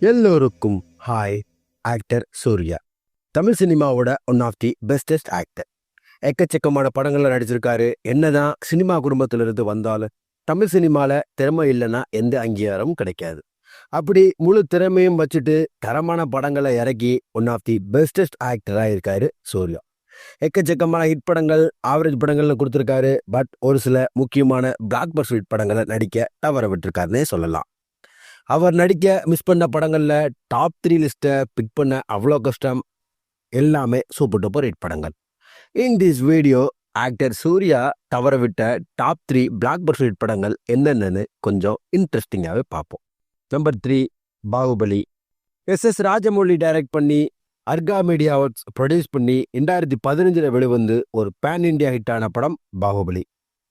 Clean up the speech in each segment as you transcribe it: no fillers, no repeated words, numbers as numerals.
எல்லோருக்கும் hi. Actor Suriya Tamil சினிமாவோட one of the bestest actor. எக்கச்சக்கமான படங்கள்ல நடிச்சிருக்காரு. என்னதான் சினிமா குடும்பத்திலிருந்து வந்தாலும் தமிழ் சினிமால திறமை இல்லைன்னா எந்த அங்கீகாரமும் கிடைக்காது. அப்படி முழு திறமையும் வச்சுட்டு தரமான படங்களை இறக்கி ஒன் ஆஃப் தி பெஸ்டஸ்ட் ஆக்டராக இருக்காரு சூர்யா. எக்கச்சக்கமான ஹிட் படங்கள், ஆவரேஜ் படங்கள்னு கொடுத்துருக்காரு. பட் ஒரு சில முக்கியமான பிளாக் பஸ்டர் ஹிட் படங்களை நடிக்க தவற விட்டுருக்காருன்னே சொல்லலாம். அவர் நடிக்க மிஸ் பண்ண படங்களில் டாப் 3 லிஸ்ட்டை பிக் பண்ண அவ்வளோ கஷ்டம். எல்லாமே சூப்பர் டூப்பர் ஹிட் படங்கள். In this video actor Suriya தவற விட்ட டாப் 3 பிளாக் பஸ்டர் ஹிட் படங்கள் என்னென்னு கொஞ்சம் இன்ட்ரெஸ்டிங்காகவே பார்ப்போம். Number 3, Baahubali. S Rajamouli direct பண்ணி அர்கா மீடியா ஒர்க்ஸ் ப்ரொடியூஸ் பண்ணி 2015 வெளிவந்து ஒரு பேன் இண்டியா ஹிட்டான படம் பாகுபலி.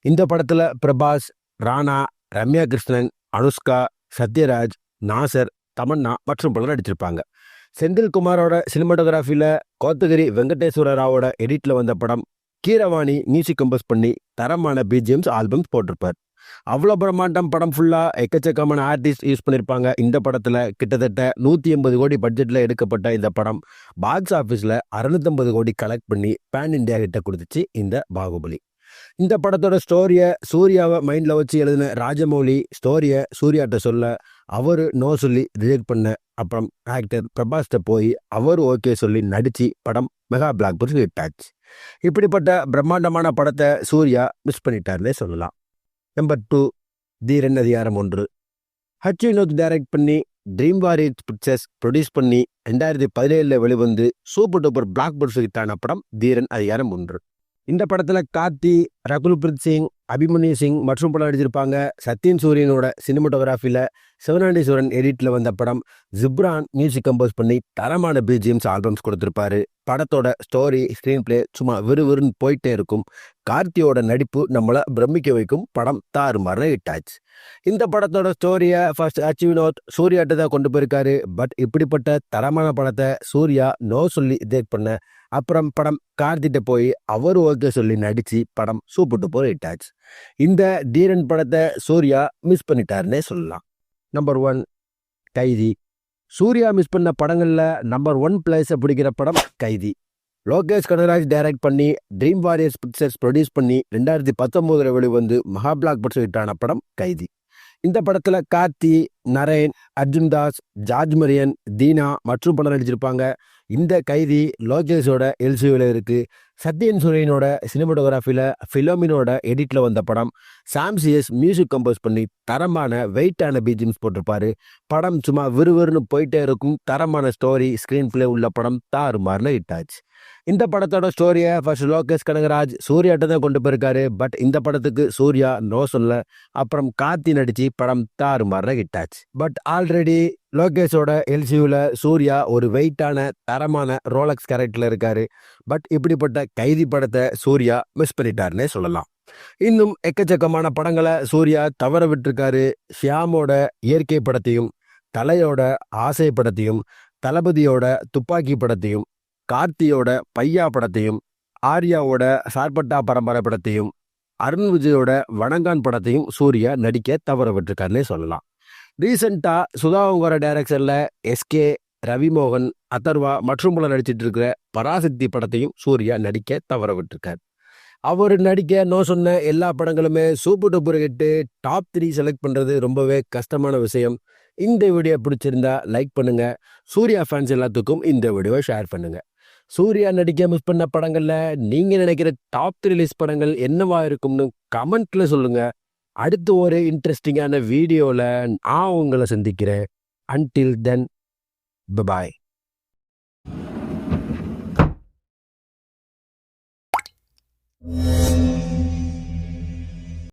இந்த படத்தில் பிரபாஸ், ராணா, ரம்யா கிருஷ்ணன், அனுஷ்கா, சத்யராஜ், நாசர், தமன்னா மற்றும் பலர் நடிச்சிருப்பாங்க. செந்தில்குமாரோட சினிமாட்டோகிராஃபியில் கோத்தகிரி வெங்கடேஸ்வர ராவோட எடிட்டில் வந்த படம். கீரவாணி மியூசிக் கம்போஸ் பண்ணி தரமான பிஜிஎம்ஸ் ஆல்பம்ஸ் போட்டிருப்பார். அவ்வளோ பிரம்மாண்டம் படம் ஃபுல்லாக எக்கச்சக்கமான ஆர்டிஸ்ட் யூஸ் பண்ணியிருப்பாங்க. இந்த படத்தில் கிட்டத்தட்ட 180 கோடி பட்ஜெட்டில் எடுக்கப்பட்ட இந்த படம் பாக்ஸ் ஆஃபீஸில் 650 கோடி கலெக்ட் பண்ணி பேன் இண்டியா கிட்ட கொடுத்துச்சு இந்த பாகுபலி. இந்த படத்தோட ஸ்டோரியை சூர்யாவை மைண்டில் வச்சு எழுதின ராஜமௌழி ஸ்டோரியை சூர்யாட்ட சொல்ல அவர் நோ சொல்லி ரிஜெக்ட் பண்ண. அப்புறம் ஆக்டர் பிரபாஸ்ட போய் அவர் ஓகே சொல்லி நடித்து படம் மெகா பிளாக் பஸ்டர் ஹிட் ஆச்சு. இப்படிப்பட்ட பிரம்மாண்டமான படத்தை சூர்யா மிஸ் பண்ணிட்டார்னே சொல்லலாம். நம்பர் 2, தீரன் அதிகாரம் 1. ஹச் வினோத் டைரக்ட் பண்ணி ட்ரீம் வாரியர்ஸ் பிக்சர்ஸ் ப்ரொடியூஸ் பண்ணி 2017 வெளிவந்து சூப்பர் டூப்பர் பிளாக் பஸ்டர் ஹிட்டான படம் தீரன் அதிகாரம் 1. இந்த படத்தில் கார்த்தி, ரகுல்பிரீத் சிங், அபிமன்யு சிங் மற்றும் படம் நடிச்சிருப்பாங்க. சத்யன் சூரியனோட சினிமாட்டோகிராஃபியில் சிவனாண்டீஸ்வரன் எடிட்டில் வந்த படம். ஜிப்ரான் மியூசிக் கம்போஸ் பண்ணி தரமான பிஜிஎம்ஸ் ஆல்பம்ஸ் கொடுத்துருப்பாரு. படத்தோட ஸ்டோரி, ஸ்க்ரீன் பிளே சும்மா விறுவிறுன்னு போயிட்டே இருக்கும். கார்த்தியோட நடிப்பு நம்மளை பிரமிக்க வைக்கும். படம் தாறுமாறு ஹிட் ஆச்சு. இந்த படத்தோட ஸ்டோரியை ஃபர்ஸ்ட் ஹச் வினோத் சூர்யாட்ட தான் கொண்டு போயிருக்காரு. பட் இப்படிப்பட்ட தரமான படத்தை சூர்யா நோ சொல்லி ரிஜெக்ட் பண்ண. அப்புறம் படம் கார்த்திட்ட போய் அவர் ஓகே சொல்லி நடித்து படம் சூப்பர் டூப்பர் ஹிட் ஆச்சு. இந்த தீரன் படத்தை சூர்யா மிஸ் பண்ணிட்டாருன்னே சொல்லலாம். நம்பர் 1, கைதி. சூர்யா மிஸ் பண்ண படங்களில் நம்பர் 1 பிளேஸை பிடிக்கிற படம் கைதி. லோகேஷ் கனகராஜ் டைரக்ட் பண்ணி ட்ரீம் வாரியர்ஸ் பிக்சர்ஸ் ப்ரொடியூஸ் பண்ணி 2019 வெளிவந்து மகா பிளாக் பஸ்டர் ஹிட்டான படம் கைதி. இந்த படத்தில் கார்த்தி, நரேன், அர்ஜுன் தாஸ், ஜார்ஜ் மரியன், தீனா மற்றும் பலர் நடிச்சிருப்பாங்க. இந்த கைதி லோகேஷோட எல்சியூவில் இருக்குது. சத்யன் சூரியனோட சினிமாட்டோகிராஃபியில் ஃபிலோமினோட எடிட்டில் வந்த படம். சாம்சிஎஸ் மியூசிக் கம்போஸ் பண்ணி தரமான வெயிட்டான பிஜிஎம்ஸ் போட்டிருப்பாரு. படம் சும்மா விறுவிறுன்னு போயிட்டே இருக்கும். தரமான ஸ்டோரி, ஸ்க்ரீன் பிளே உள்ள படம் தாறுமாறுல ஹிட் ஆச்சு. இந்த படத்தோட ஸ்டோரியை ஃபர்ஸ்ட் லோகேஷ் கனகராஜ் சூர்யாட்ட தான் கொண்டு போயிருக்காரு. பட் இந்த படத்துக்கு சூர்யா நோ சொல்ல. அப்புறம் கார்த்தி நடிச்சு படம் தாறுமாறுல ஹிட் ஆச்சு. பட் ஆல்ரெடி லோகேஷோட எல்சியூவில் சூர்யா ஒரு வெயிட்டான தரமான ரோலக்ஸ் கேரக்டரில் இருக்காரு. பட் இப்படிப்பட்ட கைதி படத்தை சூர்யா மிஸ் பண்ணிட்டாருன்னே சொல்லலாம். இன்னும் எக்கச்சக்கமான படங்களை சூர்யா தவற விட்டுருக்காரு. ஷியாமோட இயற்கை படத்தையும், தலையோட ஆசை படத்தையும், தளபதியோட துப்பாக்கி படத்தையும், கார்த்தியோட பையா படத்தையும், ஆர்யாவோட சார்பட்டா பரம்பரை படத்தையும், அருண் விஜயோட வணங்கான் படத்தையும் சூர்யா நடிக்க தவற விட்டுருக்காருன்னே சொல்லலாம். ரீசெண்டாக சுதாகர டைரக்ஷனில் எஸ்கே, ரவிமோகன், அதர்வா மற்றும் பலர் நடிச்சிட்டு இருக்கிற பராசக்தி படத்தையும் சூர்யா நடிக்க தவற விட்டுருக்கார். அவர் நடிக்க நோ சொன்ன எல்லா படங்களுமே super duper hit. Top 3 select பண்ணுறது ரொம்பவே கஷ்டமான விஷயம். இந்த வீடியோ பிடிச்சிருந்தா லைக் பண்ணுங்கள். சூர்யா ஃபேன்ஸ் எல்லாத்துக்கும் இந்த வீடியோவை ஷேர் பண்ணுங்கள். சூர்யா நடிக்க மிஸ் பண்ண படங்களில் நீங்கள் நினைக்கிற டாப் 3 லிஸ்ட் படங்கள் என்னவா இருக்கும்னு கமெண்ட்டில் சொல்லுங்கள். அடுத்து ஒரு இன்ட்ரெஸ்டிங்கான வீடியோவில் நான் உங்களை சந்திக்கிறேன். Until then, bye bye.